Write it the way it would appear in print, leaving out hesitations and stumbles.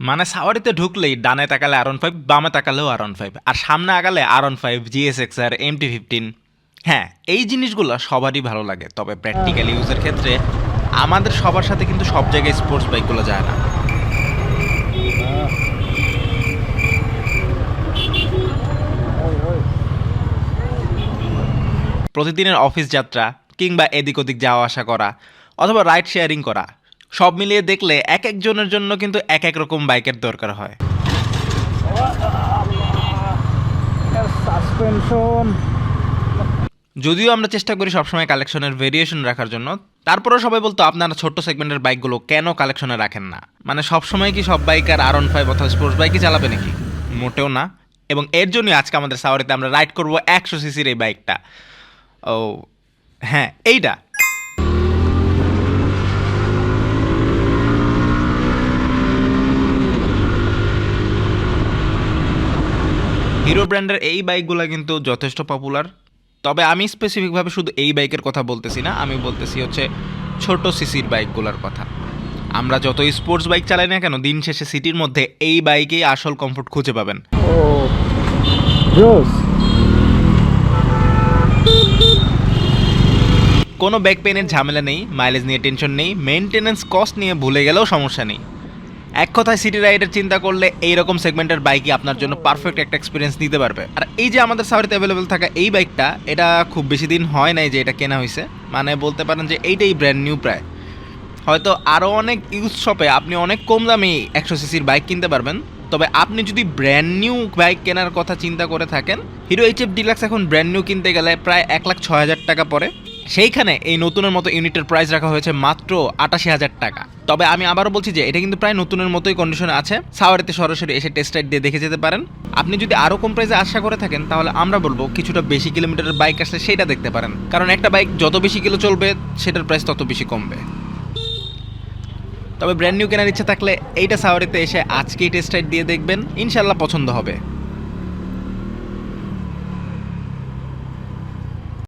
মানে সাওয়ারিতে ঢুকলেই ডানে তাকালে R15, বামে তাকালেও R15, আর সামনে আগালে R15, GSX-R, MT-15। হ্যাঁ, এই জিনিসগুলো সবারই ভালো লাগে, তবে প্র্যাকটিক্যাল ইউজের ক্ষেত্রে আমাদের সবার সাথে কিন্তু সব জায়গায় স্পোর্টস বাইকগুলো যায় না। প্রতিদিনের অফিস যাত্রা কিংবা এদিক ওদিক যাওয়া আসা করা অথবা রাইড শেয়ারিং করা, সব মিলিয়ে দেখলে এক একজনের জন্য কিন্তু এক এক রকম বাইকের দরকার হয়। যদিও আমরা চেষ্টা করি সবসময় কালেকশনের ভেরিয়েশন রাখার জন্য, তারপরেও সবাই বলতো আপনারা ছোট্ট সেগমেন্টের বাইকগুলো কেন কালেকশনে রাখেন না। মানে সবসময় কি সব বাইকার R15 অথবা স্পোর্টস বাইকই চালাবে নাকি? মোটেও না। এবং এর জন্যই আজকে আমাদের সাওয়ারিতে আমরা রাইড করব 100 সিসির এই বাইকটা। ও হ্যাঁ, এইটা। হিরো ব্র্যান্ডের এই বাইকগুলো কিন্তু যথেষ্ট পপুলার, তবে আমি স্পেসিফিকভাবে শুধু এই বাইকের কথা বলতেছি না, আমি বলতেছি হচ্ছে ছোট সিসির বাইকগুলোর কথা। আমরা যতই স্পোর্টস বাইক চালাই না কেন, দিন শেষে সিটির মধ্যে এই বাইকেই আসল কমফোর্ট খুঁজে পাবেন। কোনো ব্যাক পেনের ঝামেলা নেই, মাইলেজ নিয়ে টেনশন নেই, মেনটেনেন্স কস্ট নিয়ে ভুলে গেলেও সমস্যা নেই। এক কথায় সিটি রাইডের চিন্তা করলে এইরকম সেগমেন্টের বাইকই আপনার জন্য পারফেক্ট একটা এক্সপিরিয়েন্স দিতে পারবে। আর এই যে আমাদের সাওয়ারিতে অ্যাভেলেবেল থাকা এই বাইকটা, এটা খুব বেশি দিন হয় নাই যে এটা কেনা হয়েছে, মানে বলতে পারেন যে এইটাই ব্র্যান্ড নিউ প্রায়। হয়তো আরও অনেক ইউজ শপে আপনি অনেক কম দামে 100 সিসির বাইক কিনতে পারবেন, তবে আপনি যদি ব্র্যান্ড নিউ বাইক কেনার কথা চিন্তা করে থাকেন, হিরো HF ডিলাক্স এখন ব্র্যান্ড নিউ কিনতে গেলে প্রায় 1,06,000 টাকা পড়ে। সেইখানে এই নতুনের মতো ইউনিটের প্রাইস রাখা হয়েছে মাত্র 88,000 টাকা। তবে আমি আবারও বলছি যে এটা কিন্তু প্রায় নতুনের মতোই কন্ডিশনে আছে। সাওয়ারিতে সরাসরি এসে টেস্ট রাইড দিয়ে দেখে যেতে পারেন। আপনি যদি আরও কম প্রাইসে আশা করে থাকেন, তাহলে আমরা বলবো কিছুটা বেশি কিলোমিটারের বাইক আসলে সেটা দেখতে পারেন, কারণ একটা বাইক যত বেশি কিলো চলবে সেটার প্রাইস তত বেশি কমবে। তবে ব্র্যান্ড নিউ কেনার ইচ্ছা থাকলে এইটা সাওয়ারিতে এসে আজকেই টেস্ট রাইড দিয়ে দেখবেন, ইনশাল্লাহ পছন্দ হবে।